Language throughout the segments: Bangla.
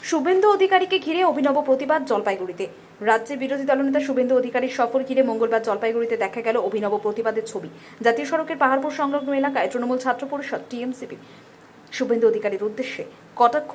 শুভেন্দু অধিকারীকে ঘিরে অভিনব প্রতিবাদ জলপাইগুড়িতে। রাজ্যের বিরোধী দলনেতা শুভেন্দু অধিকারীর সফর ঘিরে মঙ্গলবার জলপাইগুড়িতে দেখা গেল অভিনব প্রতিবাদের ছবি। জাতীয় সড়কের পাহাড়পুর সংলগ্ন এলাকায় তৃণমূল ছাত্র পরিষদ টিএমসিপি শুভেন্দু অধিকারীর উদ্দেশ্যে কটাক্ষ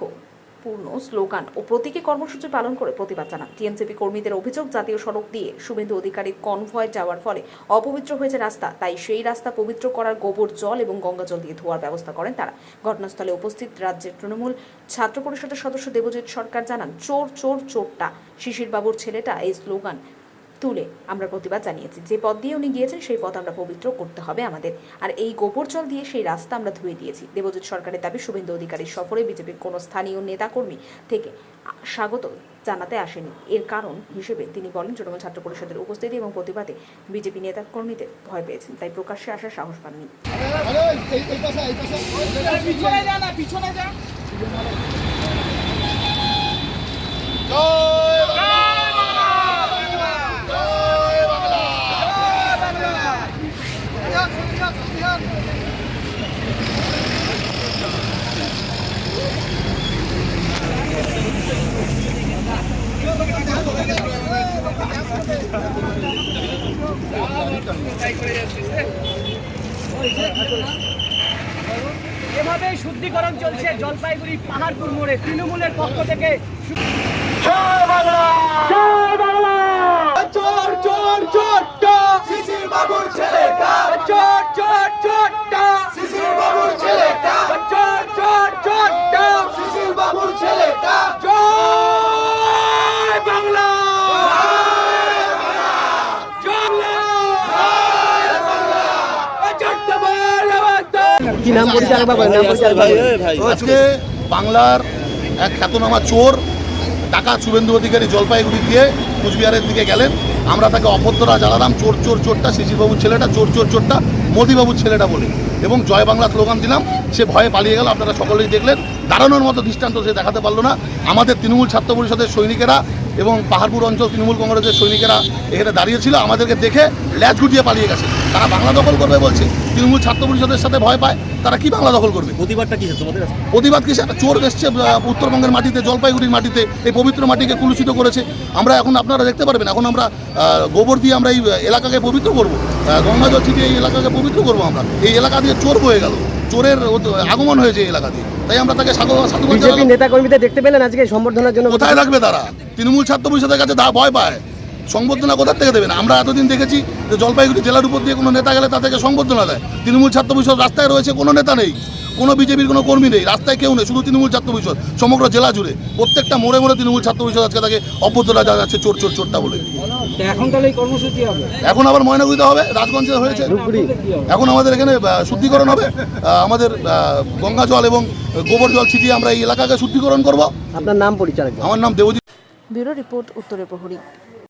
পূর্ণ স্লোগান ও প্রতীকী কর্মসূচি পালন করে প্রতিবাদ জানান। টিএমসিপি কর্মীদের অভিযোগ, জাতীয় সড়ক দিয়ে শুভেন্দু অধিকারীর কনভয় যাওয়ার ফলে অপবিত্র হয়েছে রাস্তা, তাই সেই রাস্তা পবিত্র করার গোবর জল এবং গঙ্গা জল দিয়ে ধোয়ার ব্যবস্থা করেন তারা। ঘটনাস্থলে উপস্থিত রাজ্যের তৃণমূল ছাত্র পরিষদের সদস্য দেবজিৎ সরকার জানান, চোর চোর চোরটা, শিশির বাবুর ছেলেটা এই স্লোগান তুলে আমরা প্রতিবাদ জানিয়েছি। যে পথ দিয়ে উনি গিয়েছেন সেই পথ আমরা পবিত্র করতে হবে আমাদের, আর এই গোবর জল দিয়ে সেই রাস্তা আমরা ধুয়ে দিয়েছি। দেবজিৎ সরকারের দাবি, শুভেন্দু অধিকারীর সফরে বিজেপির কোনো স্থানীয় নেতাকর্মী থেকে স্বাগত জানাতে আসেনি। এর কারণ হিসেবে তিনি বলেন, তৃণমূল ছাত্র পরিষদের উপস্থিতি এবং প্রতিবাদে বিজেপি নেতাকর্মীদের ভয় পেয়েছেন, তাই প্রকাশ্যে আসার সাহস পাননি। এভাবেই শুদ্ধিকরণ চলছে জলপাইগুড়ি পাহাড়পুর মোড়ে তৃণমূলের পক্ষ থেকে। চোর চোর চোরটা শিশির বাবুর ছেলেটা, চোর চোর চোরটা শিশির বাবুর ছেলেটা, চোর চোর চোরটা শিশির বাবুর ছেলেটা। জয় বাংলা, কি নাম পরিচালক বাবা? নাম পরিচালক আজকে বাংলার এক খ্যাতনামা চোর ডাকাত শুভেন্দু অধিকারী জলপাইগুড়ি দিয়ে কুচবিহারের দিকে গেলেন। আমরা তাকে অভ্যর্থনা জানালাম, চোর চোর চোরটা শিশিরবাবুর ছেলেটা, চোর চোর চোরটা মোদিবাবুর ছেলেটা বলে, এবং জয় বাংলা স্লোগান দিলাম। সে ভয়ে পালিয়ে গেল, আপনারা সকলেই দেখলেন। দাঁড়ানোর মতো দৃষ্টান্ত সে দেখাতে পারলো না। আমাদের তৃণমূল ছাত্র পরিষদের সৈনিকেরা এবং পাহাড়পুর অঞ্চল তৃণমূল কংগ্রেসের সৈনিকেরা এখানে দাঁড়িয়েছিল, আমাদেরকে দেখে ল্যাজ গুটিয়ে পালিয়ে গেছে। তারা বাংলা দখল করবে বলছে, তৃণমূল ছাত্র পরিষদের সাথে ভয় পায়, তারা কি বাংলা দখল করবে? প্রতিবাদটা কি তোমাদের? প্রতিবাদ কিসে? একটা চোর এসছে উত্তরবঙ্গের মাটিতে, জলপাইগুড়ির মাটিতে, এই পবিত্র মাটিকে কুলুষিত করেছে। আমরা এখন আপনারা দেখতে পারবেন, এখন আমরা গোবর দিয়ে আমরা এই এলাকাকে পবিত্র করবো, গঙ্গা জল ছিটিয়ে এই এলাকাকে পবিত্র করবো। আমরা এই এলাকা দিয়ে চোর বয়ে গেল, চোরের আগমন হয়েছে এই এলাকা দিয়ে, তাই আমরা তাকে বিজেপি নেতা কর্মীদের দেখতে পেলেন আজকে সম্বর্ধনার জন্য? কোথায় রাখবে তারা? তৃণমূল ছাত্র পরিষদের কাছে ভয় পায়, সংবর্ধনা কোথার থেকে দেবেন? আমরা এতদিন দেখেছি যে জলপাইগুড়ি জেলার উপর দিয়ে কোনো নেতা গেলে তাদেরকে সংবর্ধনা দেয়। তৃণমূল ছাত্র পরিষদ রাস্তায় রয়েছে, কোনো নেতা নেই, কোনো বিজেপির কোনো কর্মী নেই, রাস্তায় কেউ নেই, শুধু তৃণমূল ছাত্র পরিষদ সমগ্র জেলা জুড়ে। প্রত্যেকটা মোড়ে মোড়ে তৃণমূল ছাত্র পরিষদ আজকে তাকে অভ্যর্থনা জানাচ্ছে চোর চোর চোরটা বলে। এখন তাহলে এই কর্মসূচি হবে? এখন আবার ময়নাগুড়িতে হবে, রাজগঞ্জে হয়েছে, এখন আমাদের এখানে শুদ্ধিকরণ হবে। আমাদের গঙ্গা জল এবং গোবর জল ছিটিয়ে আমরা এই এলাকাকে শুদ্ধিকরণ করব। আপনার নাম পরিচালক? আমার নাম দেবজিৎ। ব্যুরো রিপোর্ট, উত্তরের প্রহরী।